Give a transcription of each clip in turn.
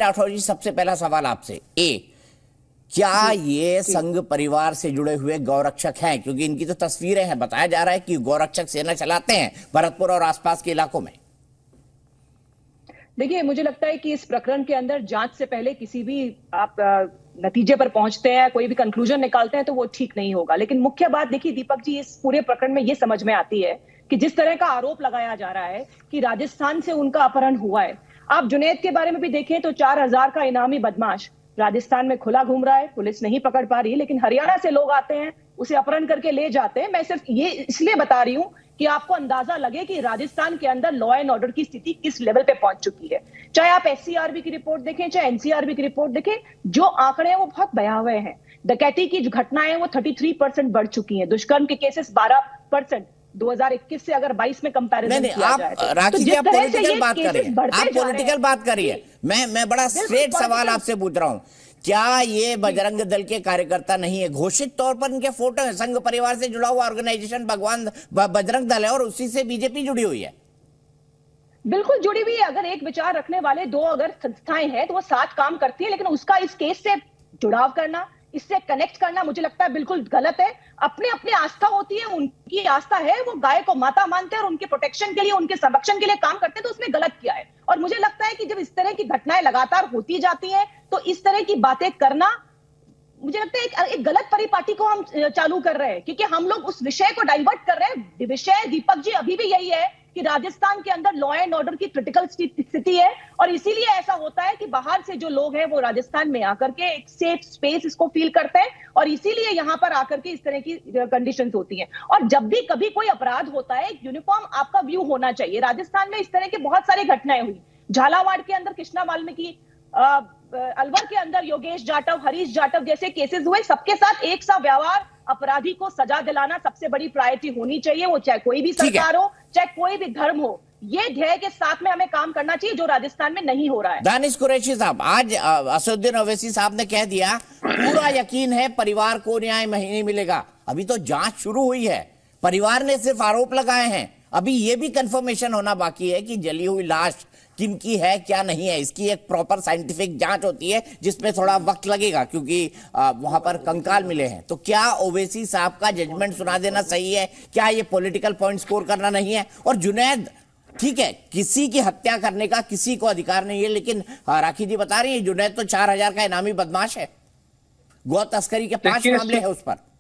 राठौर जी, सबसे पहला सवाल आपसे, क्या ये संघ परिवार से जुड़े हुए गौरक्षक हैं? क्योंकि इनकी तो तस्वीरें हैं, बताया जा रहा है कि गौरक्षक सेना चलाते हैं भरतपुर और आसपास के इलाकों में। देखिए, मुझे लगता है कि इस प्रकरण के अंदर जांच से पहले किसी भी आप नतीजे पर पहुंचते हैं, कोई भी कंक्लूजन निकालते हैं तो वो ठीक नहीं होगा। लेकिन मुख्य बात देखिए दीपक जी, इस पूरे प्रकरण में ये समझ में आती है कि जिस तरह का आरोप लगाया जा रहा है कि राजस्थान से उनका अपहरण हुआ है। आप जुनैद के बारे में भी देखें तो 4000 का इनामी बदमाश राजस्थान में खुला घूम रहा है, पुलिस नहीं पकड़ पा रही, लेकिन हरियाणा से लोग आते हैं, उसे अपहरण करके ले जाते हैं। मैं सिर्फ ये इसलिए बता रही हूं कि आपको अंदाजा लगे कि राजस्थान के अंदर लॉ एंड ऑर्डर की स्थिति किस लेवल पे पहुंच चुकी है। चाहे आप एससीआरबी की रिपोर्ट देखें, चाहे एनसीआरबी की रिपोर्ट देखें, जो आंकड़े हैं वो बहुत भयावह हैं। डकैती की घटनाएं वो 33% बढ़ चुकी हैं, दुष्कर्म के केसेस 12%, 2021 से अगर 22 में कंपैरिजन किया जाए तो। राखी जी, आप पॉलिटिकल बात कर रही है, आप पॉलिटिकल बात कर रही है। मैं बड़ा स्ट्रेट सवाल आपसे पूछ रहा हूं, क्या ये बजरंग दल के कार्यकर्ता नहीं है? घोषित तौर पर इनके फोटो है, संघ परिवार से जुड़ा हुआ ऑर्गेनाइजेशन भगवान बजरंग दल है और उसी से बीजेपी जुड़ी हुई है। बिल्कुल जुड़ी हुई है। अगर एक विचार रखने वाले दो अगर संस्थाएं हैं तो वो साथ काम करती है, लेकिन उसका इस केस से जुड़ाव करना, इससे कनेक्ट करना मुझे लगता है बिल्कुल गलत है। अपनी अपनी आस्था होती है, उनकी आस्था है, वो गाय को माता मानते हैं और उनके प्रोटेक्शन के लिए, उनके संरक्षण के लिए काम करते हैं, तो उसमें गलत किया है। और मुझे लगता है कि जब इस तरह की घटनाएं लगातार होती जाती हैं तो इस तरह की बातें करना, मुझे लगता है एक गलत परिपाटी को हम चालू कर रहे हैं, क्योंकि हम लोग उस विषय को डाइवर्ट कर रहे हैं। विषय दीपक जी अभी भी यही है कि राजस्थान के अंदर लॉ एंड ऑर्डर की क्रिटिकल स्थिति है, और इसीलिए ऐसा होता है कि बाहर से जो लोग हैं वो राजस्थान में आकर के एक सेफ स्पेस इसको फील करते हैं, और इसीलिए यहां पर आकर के इस तरह की कंडीशंस होती हैं। और जब भी कभी कोई अपराध होता है, एक यूनिफॉर्म आपका व्यू होना चाहिए। राजस्थान में इस तरह की बहुत सारी घटनाएं हुई, झालावाड़ के अंदर कृष्णा वाल्मीकि, अलवर के अंदर योगेश जाटव, हरीश जाटव जैसे केसेस हुए। सबके साथ एक सा व्यवहार, अपराधी को सजा दिलाना सबसे बड़ी प्रायोरिटी होनी चाहिए, वो चाहे कोई भी सरकार हो, चाहे कोई भी धर्म हो। ये ध्येय के साथ में हमें काम करना चाहिए, जो राजस्थान में नहीं हो रहा है। दानिश कुरैशी साहब, आज असदुद्दीन ओवैसी साहब ने कह दिया पूरा यकीन है परिवार को न्याय नहीं मिलेगा। अभी तो जांच शुरू हुई है, परिवार ने सिर्फ आरोप लगाए हैं, अभी ये भी कंफर्मेशन होना बाकी है कि जली हुई लाश किनकी है क्या नहीं है। इसकी एक प्रॉपर साइंटिफिक जांच होती है जिसमें थोड़ा वक्त लगेगा, क्योंकि वहां पर कंकाल मिले हैं। तो क्या ओवैसी साहब का जजमेंट सुना देना सही है? क्या ये पॉलिटिकल पॉइंट स्कोर करना नहीं है? और जुनैद, ठीक है, किसी की हत्या करने का किसी को अधिकार नहीं है, लेकिन राखी जी बता रही है जुनैद तो 4000 का इनामी बदमाश है, गौ तस्करी के 5 मामले हैं उस पर।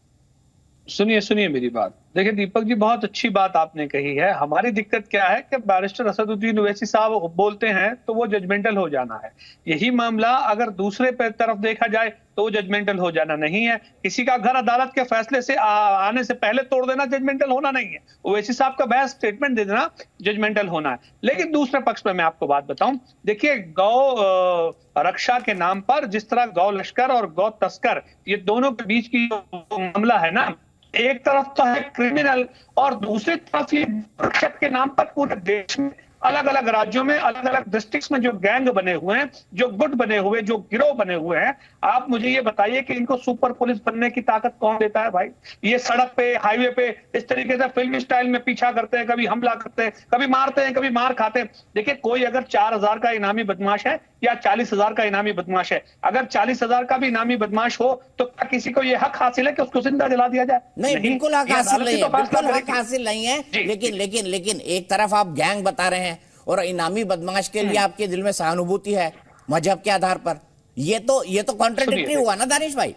सुनिए मेरी बात। देखिए दीपक जी, बहुत अच्छी बात आपने कही है। हमारी दिक्कत क्या है कि बैरिस्टर असदुद्दीन ओवैसी साहब बोलते हैं तो वो जजमेंटल हो जाना है। यही मामला अगर दूसरे तरफ देखा जाए तो वो जजमेंटल हो जाना नहीं है। किसी का घर अदालत के फैसले से आने से पहले तोड़ देना जजमेंटल होना नहीं है। ओवैसी साहब का बहस स्टेटमेंट दे देना जजमेंटल होना है। लेकिन दूसरे पक्ष में मैं आपको बात बताऊं, देखिए गौ रक्षा के नाम पर जिस तरह गौ लश्कर और गौ तस्कर, ये दोनों के बीच की मामला है ना, एक तरफ तो है क्रिमिनल और दूसरी तरफ ये रक्षक के नाम पर पूरे देश में अलग अलग राज्यों में, अलग अलग डिस्ट्रिक्ट्स में जो गैंग बने हुए हैं, जो गुट बने हुए, जो गिरोह बने हुए हैं, आप मुझे ये बताइए कि इनको सुपर पुलिस बनने की ताकत कौन देता है भाई? ये सड़क पे, हाईवे पे इस तरीके से फिल्मी स्टाइल में पीछा करते हैं, कभी हमला करते हैं, कभी मारते हैं, कभी मार खाते हैं। देखिए, कोई अगर 4000 का इनामी बदमाश है या 40,000 का इनामी बदमाश है, अगर 40,000 का भी इनामी बदमाश हो तो क्या किसी को यह हक हासिल है कि उसको जिंदा जला दिया जाए? नहीं, बिल्कुल हक हासिल नहीं है, बिल्कुल हक हासिल नहीं है। लेकिन एक तरफ आप गैंग बता रहे हैं और इनामी बदमाश के लिए आपके दिल में सहानुभूति है मजहब के आधार पर। ये तो कॉन्ट्राडिक्टरी हुआ ना दानिश भाई?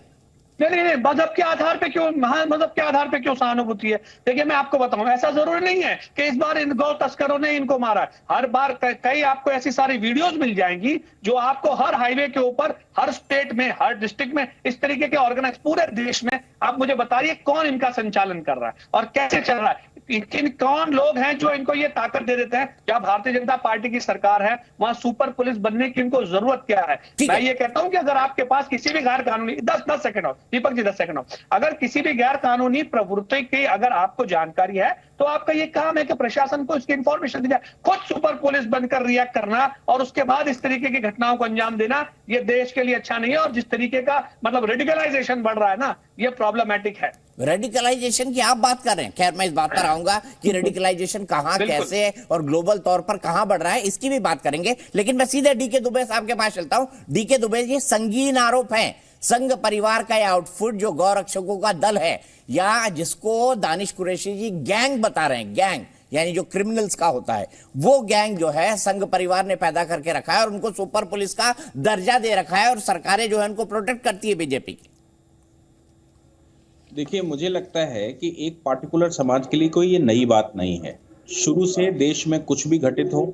नहीं, मजहब के आधार पे क्यों, मजहब के आधार पे क्यों सहानुभूति है? देखिए मैं आपको बताऊं, ऐसा जरूरी नहीं है कि इस बार इन गौ तस्करों ने इनको मारा है। हर बार कई आपको ऐसी सारी वीडियोस मिल जाएंगी जो आपको हर हाईवे के ऊपर, हर स्टेट में, हर डिस्ट्रिक्ट में इस तरीके के ऑर्गेनाइज, पूरे देश में। आप मुझे बताइए कौन इनका संचालन कर रहा है और कैसे चल रहा है? कौन लोग हैं जो इनको ये ताकत दे देते हैं? जहां भारतीय जनता पार्टी की सरकार है वहां सुपर पुलिस बनने की इनको जरूरत क्या है? मैं ये कहता हूं कि अगर आपके पास किसी भी गैर कानूनी 10 सेकंड और दीपक जी 10 सेकंड, अगर किसी भी गैर कानूनी प्रवृत्ति की अगर आपको जानकारी है तो आपका ये काम है कि प्रशासन को इसकी इंफॉर्मेशन दी जाए। खुद सुपर पुलिस बनकर रिएक्ट करना और उसके बाद इस तरीके की घटनाओं को अंजाम देना, ये देश के लिए अच्छा नहीं है। और जिस तरीके का मतलब रेडिकलाइजेशन बढ़ रहा है ना, ये प्रॉब्लमैटिक है। रेडिकलाइजेशन की आप बात कर रहे हैं, खैर मैं इस बात पर आऊंगा कि रेडिकलाइजेशन कहां, कैसे और ग्लोबल तौर पर कहां बढ़ रहा है, इसकी भी बात करेंगे। लेकिन मैं सीधे डीके दुबे साहब के पास चलता हूं। डीके दुबे, ये संगीन आरोप है। संघ परिवार का यह आउटफुट जो गौ रक्षकों का दल है, या जिसको दानिश कुरैशी जी गैंग बता रहे हैं, गैंग यानी जो क्रिमिनल्स का होता है, वो गैंग जो है संघ परिवार ने पैदा करके रखा है और उनको सुपर पुलिस का दर्जा दे रखा है और सरकारें जो है उनको प्रोटेक्ट करती है बीजेपी की। देखिए, मुझे लगता है कि एक पार्टिकुलर समाज के लिए कोई ये नई बात नहीं है। शुरू से देश में कुछ भी घटित हो,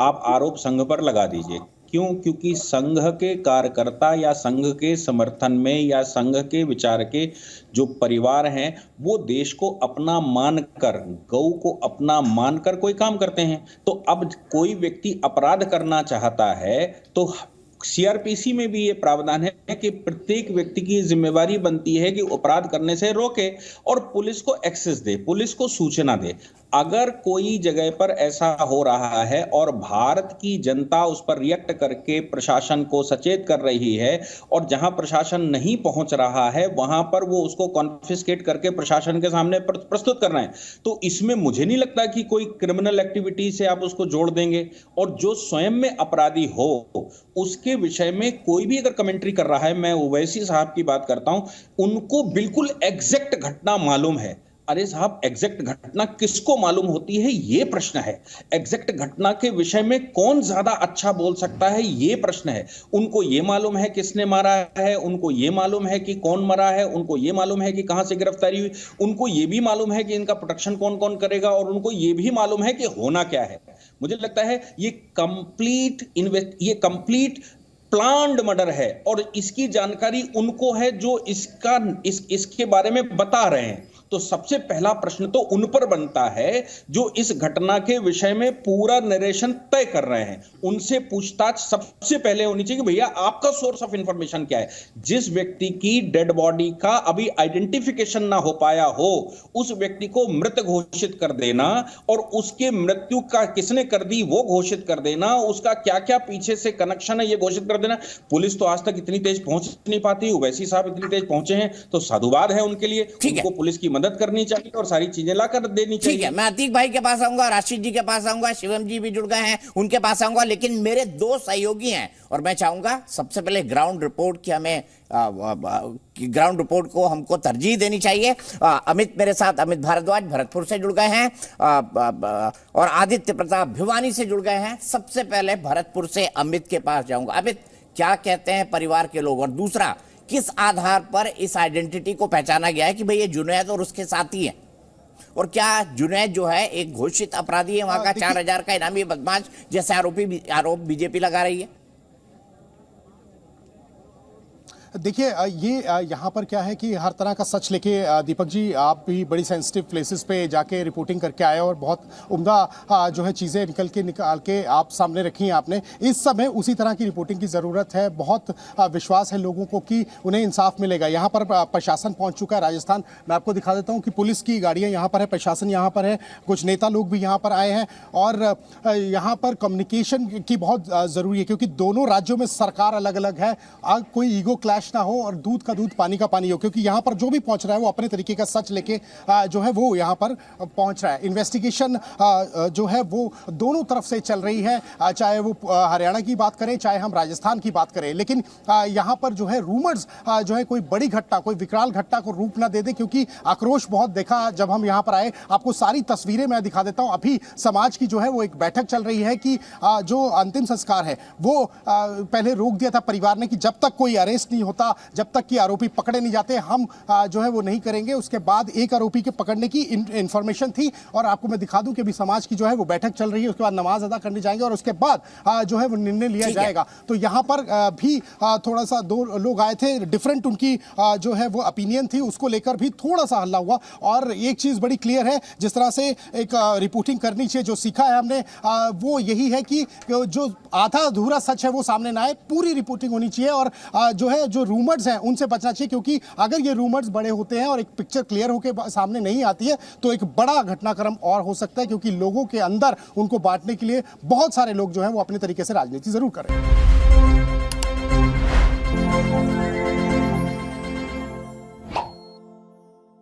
आप आरोप संघ पर लगा दीजिए। क्यों? क्योंकि संघ के कार्यकर्ता या संघ के समर्थन में या संघ के विचार के जो परिवार हैं, वो देश को अपना मानकर, गौ को अपना मानकर कोई काम करते हैं। तो अब कोई व्यक्ति अपराध करना चाहता है तो सीआरपीसी में भी ये प्रावधान है कि प्रत्येक व्यक्ति की जिम्मेवारी बनती है कि अपराध करने से रोके और पुलिस को एक्सेस दे, पुलिस को सूचना दे। अगर कोई जगह पर ऐसा हो रहा है और भारत की जनता उस पर रिएक्ट करके प्रशासन को सचेत कर रही है और जहां प्रशासन नहीं पहुंच रहा है वहां पर वो उसको कॉन्फिस्केट करके प्रशासन के सामने प्रस्तुत कर रहे हैं, तो इसमें मुझे नहीं लगता कि कोई क्रिमिनल एक्टिविटी से आप उसको जोड़ देंगे। और जो स्वयं में अपराधी हो उसके विषय में कोई भी अगर कमेंट्री कर रहा है, मैं ओवैसी साहब की बात करता हूं, उनको बिल्कुल एग्जैक्ट घटना मालूम है। अरे साहब, एग्जैक्ट घटना किसको मालूम होती है, ये प्रश्न है। एग्जैक्ट घटना के विषय में कौन ज्यादा अच्छा बोल सकता है, ये प्रश्न है। उनको ये मालूम है किसने मारा है, उनको ये मालूम है कि कौन मरा है, उनको ये मालूम है कि कहां से गिरफ्तारी हुई, उनको ये भी मालूम है कि इनका प्रोटेक्शन कौन कौन करेगा, और उनको ये भी मालूम है कि होना क्या है। मुझे लगता है ये कंप्लीट प्लान्ड मर्डर है और इसकी जानकारी उनको है जो इसके बारे में बता रहे हैं। तो सबसे पहला प्रश्न तो उन पर बनता है जो इस घटना के विषय में पूरा नरेशन तय कर रहे हैं। उनसे पूछताछ सबसे पहले होनी चाहिए कि भैया आपका सोर्स ऑफ इंफॉर्मेशन क्या है। जिस व्यक्ति की डेड बॉडी का अभी आइडेंटिफिकेशन ना हो पाया हो, उस व्यक्ति को मृत घोषित कर देना और उसके मृत्यु का किसने कर दी वो घोषित कर देना, उसका क्या क्या पीछे से कनेक्शन है ये घोषित कर देना। पुलिस तो आज तक इतनी तेज पहुंच नहीं पाती, ओवैसी साहब इतनी तेज पहुंचे हैं तो साधुवाद है उनके लिए। उनको पुलिस की मदद करनी चाहिए और सारी चीजें लाकर देनी चाहिए। ठीक है, मैं अतीक भाई के पास आऊंगा, राशिद जी के पास आऊंगा, शिवम जी भी जुड़ गए हैं, उनके पास आऊंगा। लेकिन मेरे दो सहयोगी हैं और मैं चाहूंगा सबसे पहले ग्राउंड रिपोर्ट की हमें ग्राउंड रिपोर्ट को हमको तरजीह देनी चाहिए। अमित मेरे साथ, अमित भारद्वाज भरतपुर से जुड़ गए हैं और आदित्य प्रताप भिवानी से जुड़ गए हैं। सबसे पहले भरतपुर से अमित के पास जाऊंगा। अमित, क्या कहते हैं परिवार के लोग, और दूसरा किस आधार पर इस आइडेंटिटी को पहचाना गया है कि भाई ये जुनैद और उसके साथी हैं, और क्या जुनैद जो है एक घोषित अपराधी है, वहां का 4000 का इनामी बदमाश जैसे आरोप बीजेपी लगा रही है? देखिए, ये यहाँ पर क्या है कि हर तरह का सच लेके दीपक जी आप भी बड़ी सेंसिटिव प्लेसेस पे जाके रिपोर्टिंग करके आए और बहुत उम्दा जो है चीज़ें निकाल के आप सामने रखी हैं आपने। इस समय उसी तरह की रिपोर्टिंग की ज़रूरत है। बहुत विश्वास है लोगों को कि उन्हें इंसाफ मिलेगा। यहाँ पर प्रशासन पहुँच चुका है राजस्थान। मैं आपको दिखा देता हूँ कि पुलिस की गाड़ियाँ यहाँ पर है, प्रशासन यहाँ पर है, कुछ नेता लोग भी यहाँ पर आए हैं और यहाँ पर कम्युनिकेशन की बहुत ज़रूरी है क्योंकि दोनों राज्यों में सरकार अलग अलग है। कोई ईगो क्लैश ना हो और दूध का दूध पानी का पानी हो, क्योंकि यहाँ पर जो भी पहुंच रहा है वो अपने तरीके का सच लेके जो है वो यहाँ पर पहुंच रहा है। इन्वेस्टिगेशन जो है वो दोनों तरफ से चल रही है, चाहे वो हरियाणा की बात करें चाहे हम राजस्थान की बात करें। लेकिन यहाँ पर जो है रूमर्स जो है कोई बड़ी घटना, कोई विकराल घटना को रूप ना दे दे, क्योंकि आक्रोश बहुत देखा जब हम यहाँ पर आए। आपको सारी तस्वीरें मैं दिखा देता हूँ। अभी समाज की जो है वो एक बैठक चल रही है कि जो अंतिम संस्कार है वो पहले रोक दिया था परिवार ने कि जब तक कोई अरेस्ट नहीं होता, जब तक कि आरोपी पकड़े नहीं जाते हम जो है वो नहीं करेंगे। उसके बाद एक आरोपी के पकड़ने की इंफॉर्मेशन थी और आपको मैं दिखा दूं कि अभी समाज की जो है वो बैठक चल रही है। उसके बाद नमाज अदा करने जाएंगे और उसके बाद जो है वो निर्णय लिया जाएगा। तो यहाँ पर भी थोड़ा सा दो लोग आए थे, डिफरेंट उनकी जो है वो ओपिनियन थी, उसको लेकर भी थोड़ा सा हल्ला हुआ। और एक चीज बड़ी क्लियर है, जिस तरह से एक रिपोर्टिंग करनी चाहिए, जो सीखा है हमने वो यही है कि जो आधा अधूरा सच है वो सामने ना आए, पूरी रिपोर्टिंग होनी चाहिए। और जो है जो रूमर्स हैं उनसे बचना चाहिए, क्योंकि अगर ये रूमर्स बड़े होते हैं और एक पिक्चर क्लियर होकर सामने नहीं आती है तो एक बड़ा घटनाक्रम और हो सकता है, क्योंकि लोगों के अंदर उनको बांटने के लिए बहुत सारे लोग जो हैं वो अपने तरीके से राजनीति जरूर करें।